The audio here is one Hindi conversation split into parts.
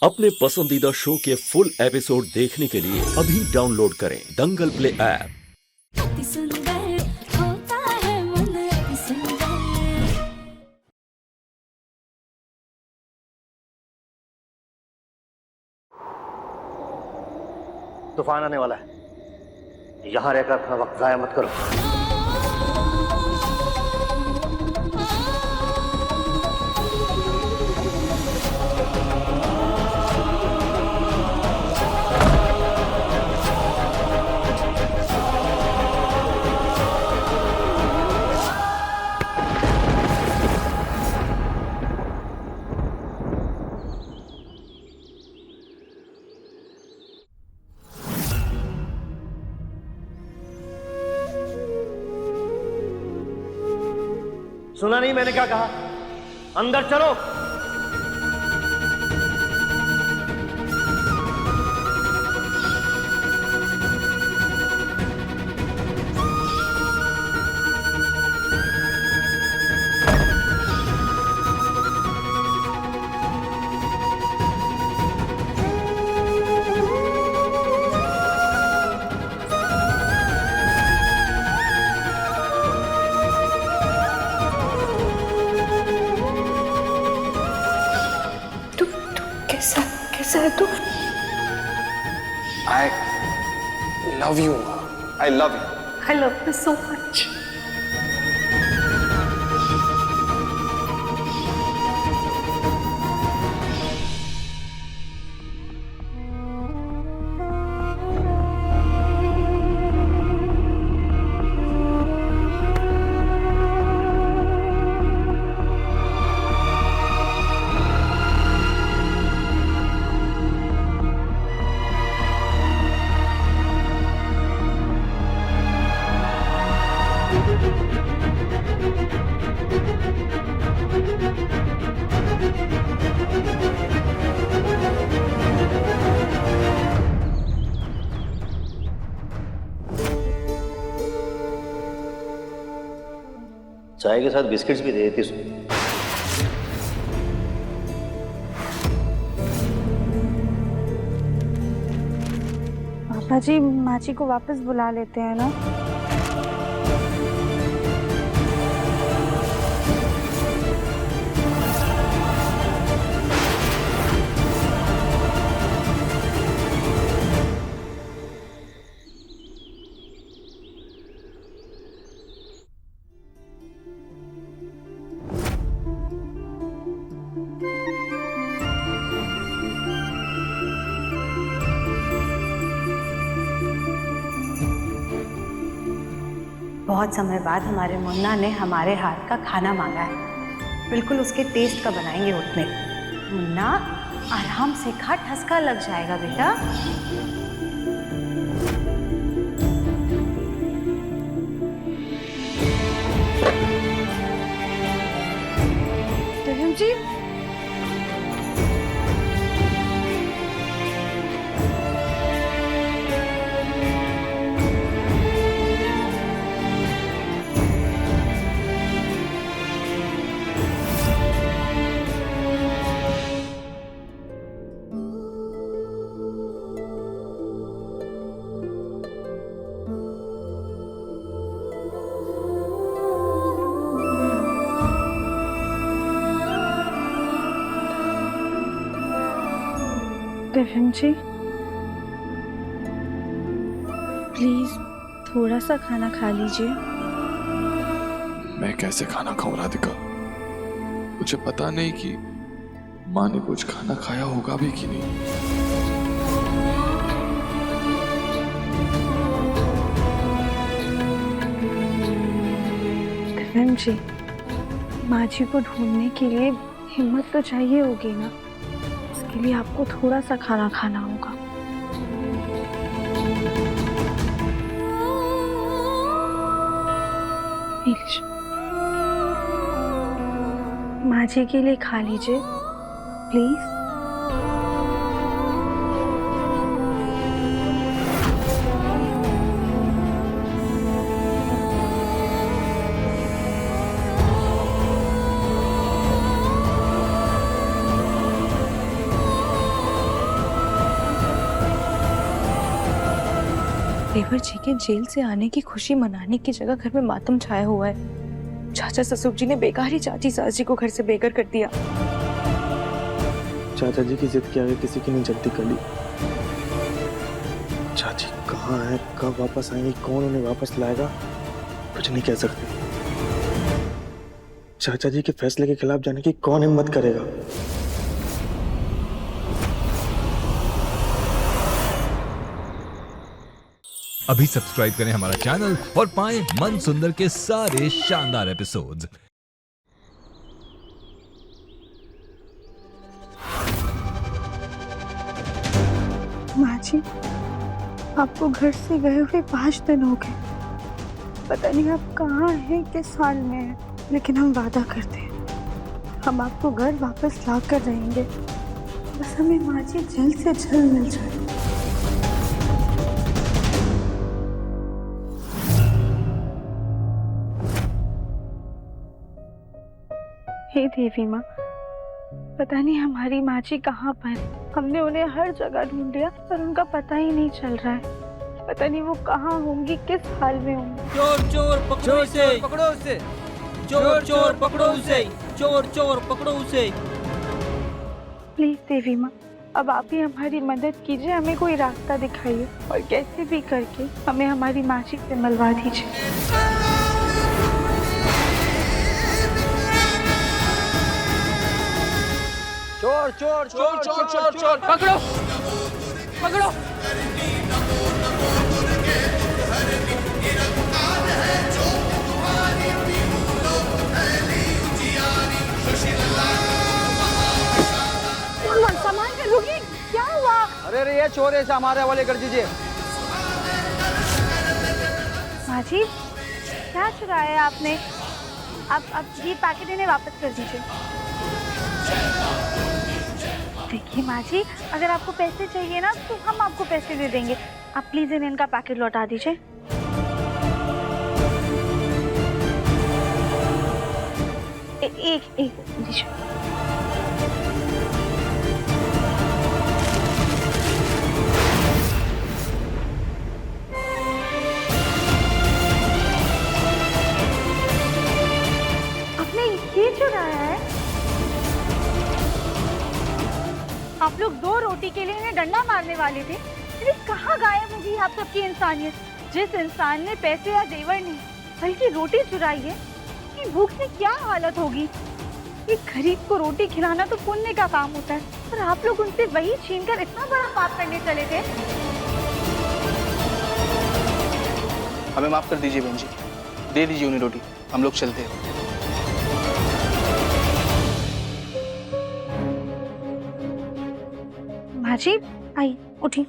अपने पसंदीदा शो के फुल एपिसोड देखने के लिए अभी डाउनलोड करें दंगल प्ले ऐप। अति सुंदर होता है मन अति सुंदर। तूफान आने वाला है, यहां रहकर अपना वक्त जाया मत करो। सुना नहीं मैंने क्या कहा? अंदर चलो। कैसा है तू? I love you. I love you. I love you so much. चाय के साथ बिस्किट्स भी दे देती उसको। पापा जी माची को वापस बुला लेते हैं ना। बहुत समय बाद हमारे मुन्ना ने हमारे हाथ का खाना मांगा है। बिल्कुल उसके टेस्ट का बनाएंगे उतने। मुन्ना आराम से खा, ठसका लग जाएगा बेटा। तुम जी जी प्लीज थोड़ा सा खाना खा लीजिए। मैं कैसे खाना खाऊं राधिका? मुझे पता नहीं कि माँ ने कुछ खाना खाया होगा भी कि नहीं। जी माँ जी को ढूंढने के लिए हिम्मत तो चाहिए होगी ना। उसके लिए आपको थोड़ा सा खाना खाना होगा। माँ जी के लिए खा लीजिए प्लीज। देवर जी के जेल से आने की खुशी मनाने की जगह घर में मातम छाया हुआ है। चाचा ससुर जी ने बेकार ही चाची सास जी को घर से बेघर कर दिया। चाचा जी की जिद के आगे किसी की नहीं चलती कली। चाची कहाँ है, कब वापस आएंगी, कौन उन्हें वापस लाएगा, कुछ नहीं कह सकते। चाचा जी के फैसले के खिलाफ जाने की कौन हिम्मत करेगा। अभी सब्सक्राइब करें हमारा चैनल और पाएं मन सुंदर के सारे शानदार एपिसोड्स। माँ जी, आपको घर से गए हुए 5 दिन हो गए। पता नहीं आप कहाँ हैं, किस हाल में हैं, लेकिन हम वादा करते हैं हम आपको घर वापस ला कर रहेंगे। बस हमें माँ जी जल्द से जल्द मिल जाए। हे देवी माँ, पता नहीं हमारी माँ जी कहाँ पर। हमने उन्हें हर जगह ढूंढ लिया पर उनका पता ही नहीं चल रहा है। पता नहीं वो कहाँ होंगी, किस हाल में होंगी। चोर चोर पकड़ो उसे, पकड़ो उसे, चोर चोर पकड़ो उसे, चोर चोर पकड़ो उसे। प्लीज देवी माँ, अब आप ही हमारी मदद कीजिए, हमें कोई रास्ता दिखाइए और कैसे भी करके हमें हमारी माँ जी से मिलवा दीजिए। चोर चोर चोर चोर चोर चोर पकड़ो पकड़ो। सामान पे रुकिए, क्या हुआ? अरे ये चोर है, हमारे हवाले कर दीजिए। माँ जी, क्या चुराया है आपने? आप ये पैकेट इन्हें वापस कर दीजिए। देखिए माँ जी, अगर आपको पैसे चाहिए ना तो हम आपको पैसे दे देंगे। आप प्लीज इन्हें इनका पैकेट लौटा दीजिए। एक दीजिए। आपने ये चुराया है? आप लोग 2 रोटी के लिए इन्हें डंडा मारने वाले थे। अरे कहाँ गायब होगी आप सबकी इंसानियत? जिस इंसान ने पैसे या जेवर नहीं बल्कि रोटी चुराई है, कि भूख से क्या हालत होगी। एक गरीब को रोटी खिलाना तो पुण्य का काम होता है, पर आप लोग उनसे वही छीनकर इतना बड़ा पाप करने चले थे। हमें माफ कर दीजिए बहन जी, दे दीजिए उन्हें रोटी, हम लोग चलते हैं। माँ जी, आई, उठी,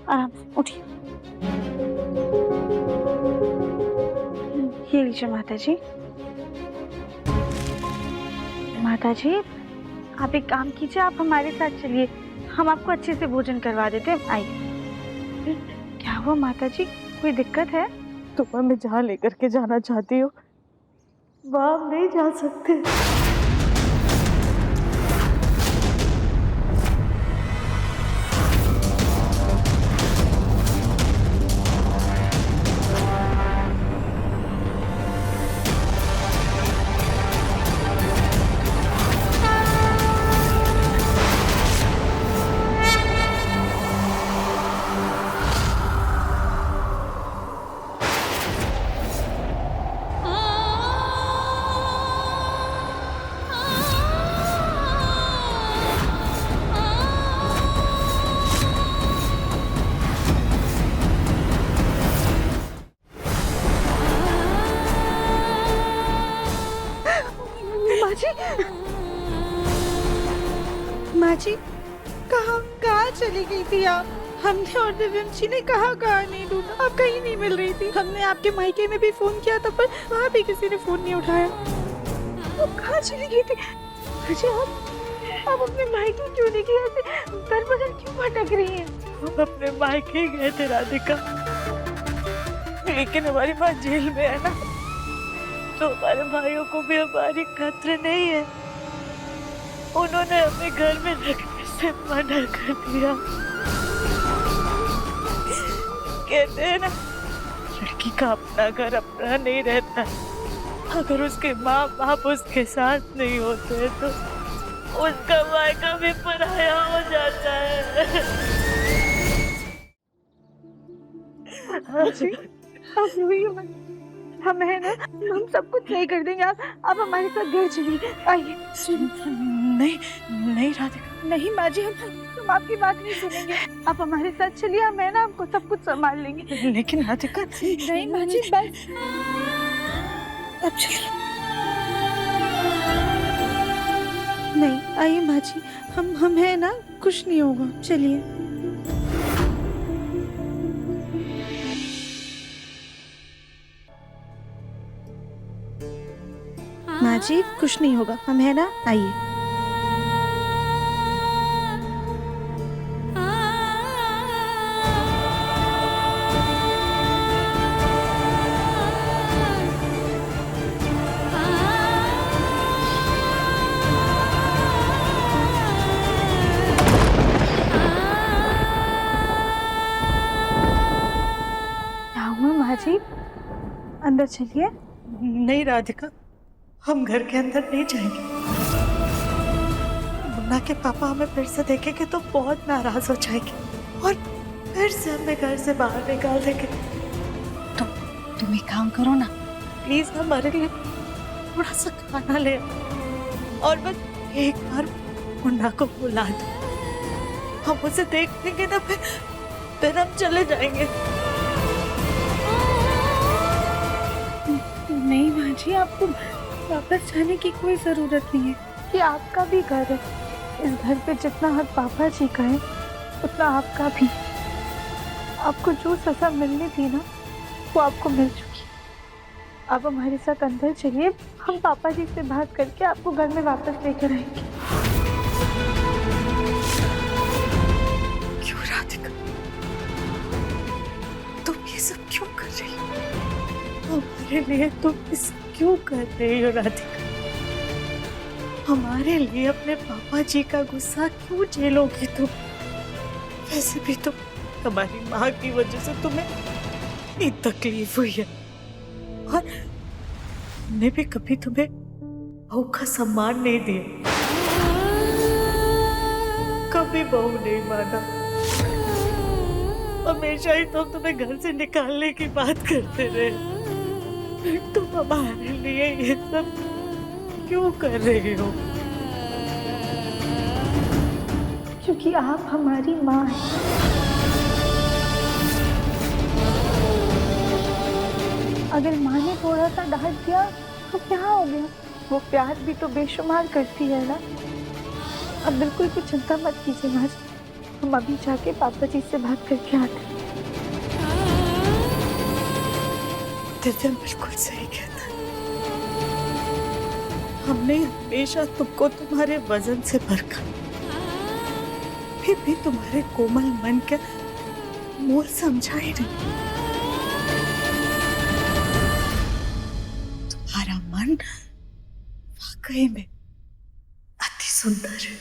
आराम से उठी। ये लीजिए माता जी। माता जी, आप एक काम कीजिए, आप हमारे साथ चलिए, हम आपको अच्छे से भोजन करवा देते हैं। आइए। क्या हुआ माता जी, कोई दिक्कत है? तुम्हें मैं जहाँ लेकर के जाना चाहती हूँ वहाँ हम नहीं जा सकते। माँ जी, कहाँ चली गई थी आप? हमने और दिव्यंशी ने कहाँ नहीं ढूंढा, आप कहीं नहीं मिल रही थी। हमने आपके मायके में भी फोन किया था पर वहाँ भी किसी ने फोन नहीं उठाया। आप कहाँ चली गई थी? मुझे आप अपने मायके क्यों नहीं गए? ऐसे दर बदर क्यों भटक रही हैं? हम अपने मायके गए थे राधिका, लेकिन हमारी माँ जेल में है ना, तो हमारे भाइयों को भी हमारी खतरे नहीं है। उन्होंने हमें घर में रखने से मना कर दिया। कहते हैं ना, लड़की का अपना घर अपना नहीं रहता। अगर उसके माँ बाप उसके साथ नहीं होते तो उसका मायका भी पराया हो जाता है। आप रोइए मत, हम है ना, हम सब कुछ सही कर देंगे। आप हमारे साथ घर चलिए, आइए। नहीं नहीं राधिका, नहीं माँ जी, हम आपकी बात नहीं सुनेंगे। आप हमारे साथ चलिए, हम है ना, आपको सब कुछ संभाल लेंगे। लेकिन राधिका नहीं माँ जी, बस अब चलिए। नहीं, आइए माँ जी, हम है ना, कुछ नहीं होगा, चलिए। माँ जी कुछ नहीं होगा, हम है ना, आइए। क्या हुआ माँ जी, अंदर चलिए। नहीं राधिका, हम घर के अंदर नहीं जाएंगे। मुन्ना के पापा हमें फिर से देखेंगे तो बहुत नाराज हो जाएंगे और फिर से हमें घर से बाहर निकाल देंगे। तुम एक काम करो ना, प्लीज हमारे लिए थोड़ा सा खाना ले आओ और बस एक बार मुन्ना को बुला दो। हम उसे देख लेंगे ना, फिर हम चले जाएंगे। नहीं माँ जी, आपको वापस जाने की कोई जरूरत नहीं है, कि आपका भी घर है। इस घर पे जितना हक पापा जी का है उतना आपका भी। आपको जो सजा मिलनी थी ना, वो आपको मिल चुकी। आप हमारे साथ अंदर चलिए, हम पापा जी से बात करके आपको घर में वापस लेकर आएंगे। क्यों राधिका, तुम ये सब क्यों कर रही हो? हमारे लिए तुम इस क्यों कर रही हो राधिका? हमारे लिए अपने पापा जी का गुस्सा क्यों झेलोगी तुम? वैसे भी तुम हमारी माँ की वजह से तुम्हें इतनी तकलीफ हुई है और हमने भी कभी तुम्हें बहू का सम्मान नहीं दिया, कभी बहू नहीं माना। हमेशा ही तुम तुम्हें घर से निकालने की बात करते रहे। तुम हमारे लिए ये सब क्यों कर रहे हो? क्योंकि आप हमारी माँ हैं। अगर माँ ने थोड़ा सा डांट दिया तो क्या हो गया? वो प्यार भी तो बेशुमार करती है ना। अब बिल्कुल भी चिंता मत कीजिए माँ जी, हम अभी जाके पापा जी से बात करके आते हैं। दिव्या बिल्कुल सही कहता है। हमने हमेशा तुमको तुम्हारे वजन से परखा, फिर भी तुम्हारे कोमल मन का मोल समझा ही नहीं। तुम्हारा मन वाकई में अति सुंदर है।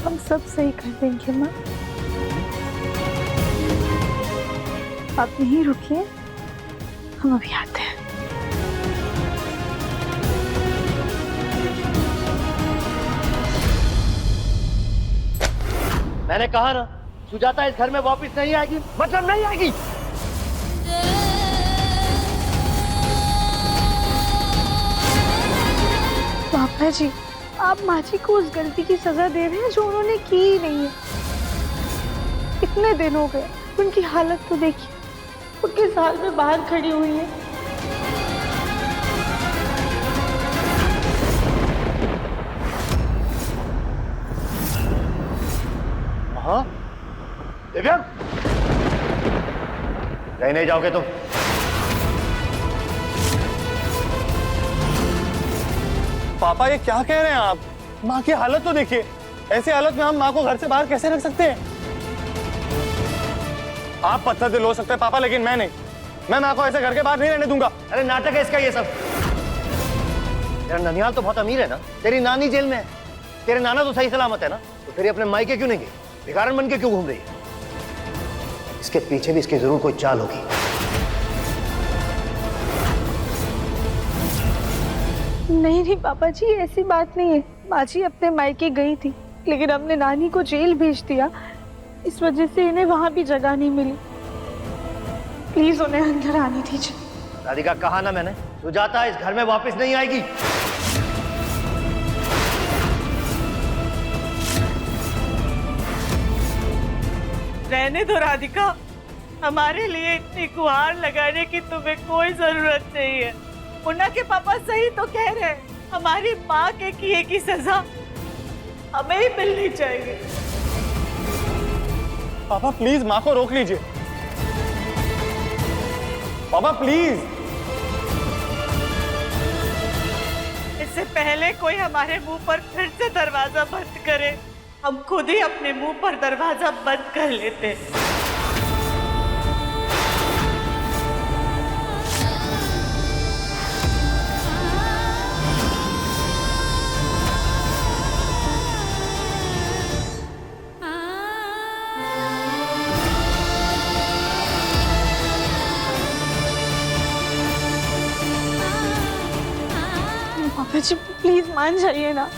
हम सब सही कर देंगे माँ। आप यहीं रुकिए, हम अभी आते हैं। मैंने कहा ना, सुजाता इस घर में वापस नहीं आएगी, मतलब नहीं आएगी। पापा जी, आप माँ जी को उस गलती की सजा दे रहे हैं जो उन्होंने की ही नहीं है। इतने दिन हो गए, उनकी हालत तो देखिए, वो किस हाल में बाहर खड़ी हुई है। हाँ दिव्या, कहीं नहीं जाओगे तुम। पापा ये क्या कह रहे हैं आप? माँ की हालत तो देखिए, ऐसी हालत में हम माँ को घर से बाहर कैसे रख सकते हैं? आप पत्थर दिल हो सकते हैं पापा, लेकिन मैं नहीं। मैं माँ को ऐसे घर के बाहर नहीं रहने दूंगा। अरे नाटक है इसका ये सब। तेरा ननिहाल तो बहुत अमीर है ना, तेरी नानी जेल में है, तेरे नाना तो सही सलामत है ना। तो फिर ये अपने मायके क्यों नहीं गई? भिखारन बन के क्यों घूम रही है? इसके पीछे भी इसकी जरूर कोई चाल होगी। नहीं नहीं पापा जी, ऐसी बात नहीं है। माँ जी अपने मायके गई थी, लेकिन हमने नानी को जेल भेज दिया, इस वजह से इन्हें वहां भी जगह नहीं मिली। प्लीज उन्हें अंदर आने दीजिए। राधिका, कहा ना मैंने, सुजाता इस घर में वापस नहीं आएगी। रहने दो राधिका, हमारे लिए इतनी गुहार लगाने की तुम्हें कोई जरूरत नहीं है। मुन्ना के पापा सही तो कह रहे हैं, हमारी माँ के किए की सजा हमें ही मिलनी चाहिए। पापा प्लीज माँ को रोक लीजिए। पापा प्लीज। इससे पहले कोई हमारे मुंह पर फिर से दरवाजा बंद करे, हम खुद ही अपने मुंह पर दरवाजा बंद कर लेते। पापा जी प्लीज मान जाइए ना।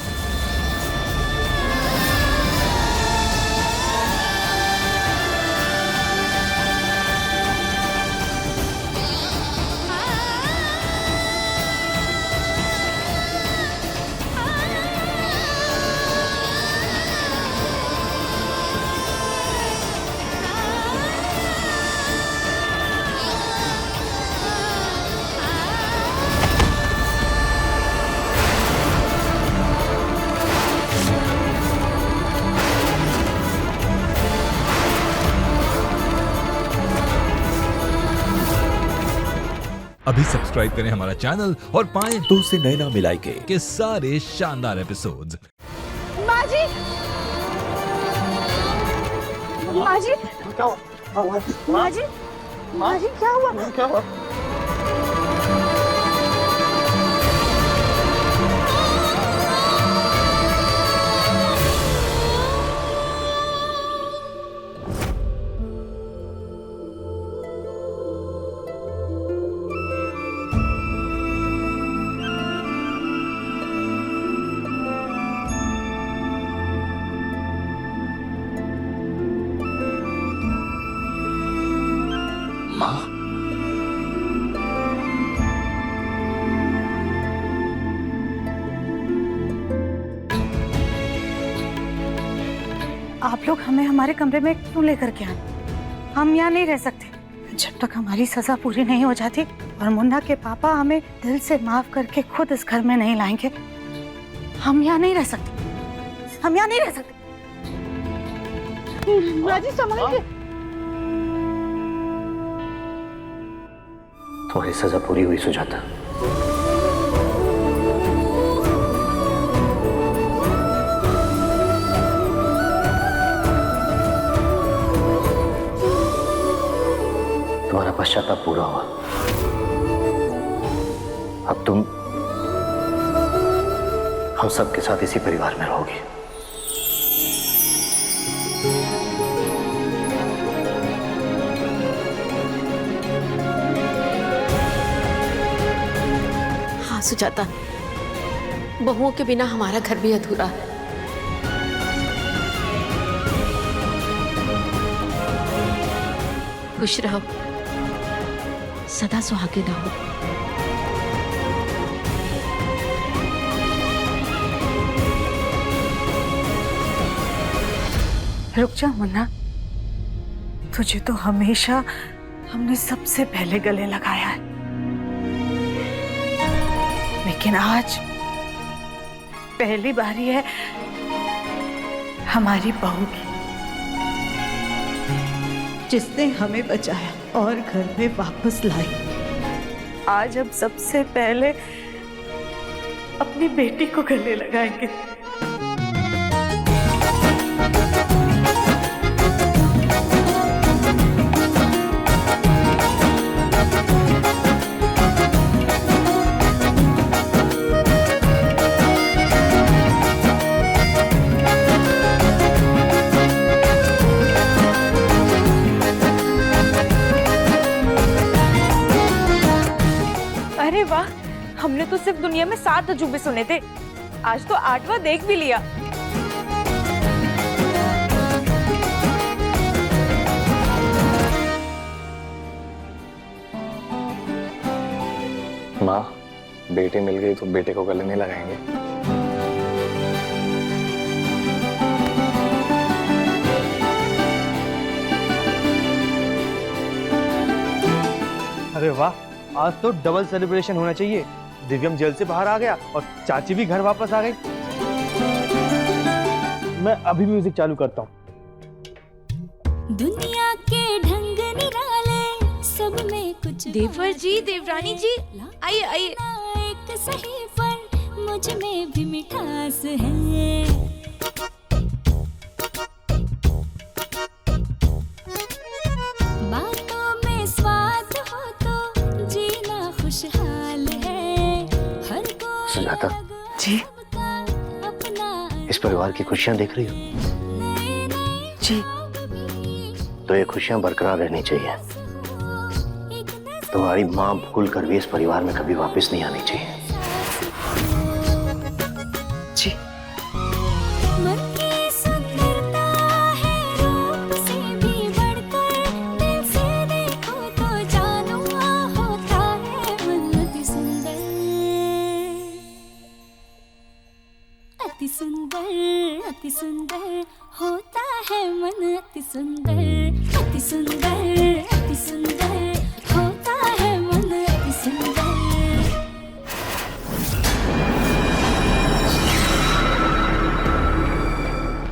अभी सब्सक्राइब करें हमारा चैनल और पाएं तो से नैना मिलाई के सारे शानदार एपिसोड्स। माँ जी, माँ जी, क्या हुआ? माँ जी, माँ जी क्या हुआ? क्या हुआ? आप लोग हमें हमारे कमरे में क्यों लेकर के आए? हम यहाँ नहीं रह सकते जब तक हमारी सजा पूरी नहीं हो जाती और मुन्ना के पापा हमें दिल से माफ करके खुद इस घर में नहीं लाएंगे। हम यहाँ नहीं रह सकते, हम यहाँ नहीं रह सकते। माँ जी संभाल के। तुम्हारी सजा पूरी हुई सुजाता। तुम्हारा पश्चाताप पूरा हुआ। अब तुम हम सबके साथ इसी परिवार में रहोगी। हाँ सुजाता, बहुओं के बिना हमारा घर भी अधूरा है। खुश रहो, सदा सुहागिन रहो। रुक जा मुन्ना, तुझे तो हमेशा हमने सबसे पहले गले लगाया है, लेकिन आज पहली बारी है हमारी बहू की, जिसने हमें बचाया और घर में वापस लाई। आज हम सबसे पहले अपनी बेटी को गले लगाएंगे। तो सिर्फ दुनिया में 7 अजूबे सुने थे, आज तो 8वां देख भी लिया। माँ, बेटी मिल गई तो बेटे को गले नहीं लगाएंगे? अरे वाह, आज तो डबल सेलिब्रेशन होना चाहिए। दिव्यम जेल से बाहर आ गया और चाची भी घर वापस आ गई। मैं अभी म्यूजिक चालू करता हूँ। दुनिया के ढंग निराले, सब में कुछ देवर जी, देवरानी जी, आइए आइए। एक सही पर मुझ में भी मिठास है। बातों में स्वाद हो तो जीना खुशहाल है। हर कोई सुजाता जी, अपना इस परिवार की खुशियां देख रही हो? जी। तो ये खुशियां बरकरार रहनी चाहिए। तुम्हारी माँ भूल कर भी इस परिवार में कभी वापस नहीं आनी चाहिए। जी। मन की सुंदरता है रूप से भी बढ़कर, दिल से देखो तो जानू होता है मन अति सुंदर, अति सुंदर, अति सुंदर होता है मन अति सुंदर, अति सुंदर, अति सुंदर होता है मन अति सुंदर।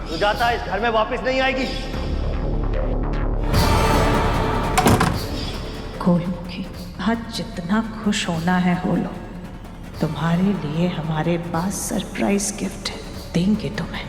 सुजाता इस घर में वापस नहीं आएगी। गोलमुखी, आज जितना खुश होना है हो लो। तुम्हारे लिए हमारे पास सरप्राइज गिफ्ट है, देंगे तुम्हें।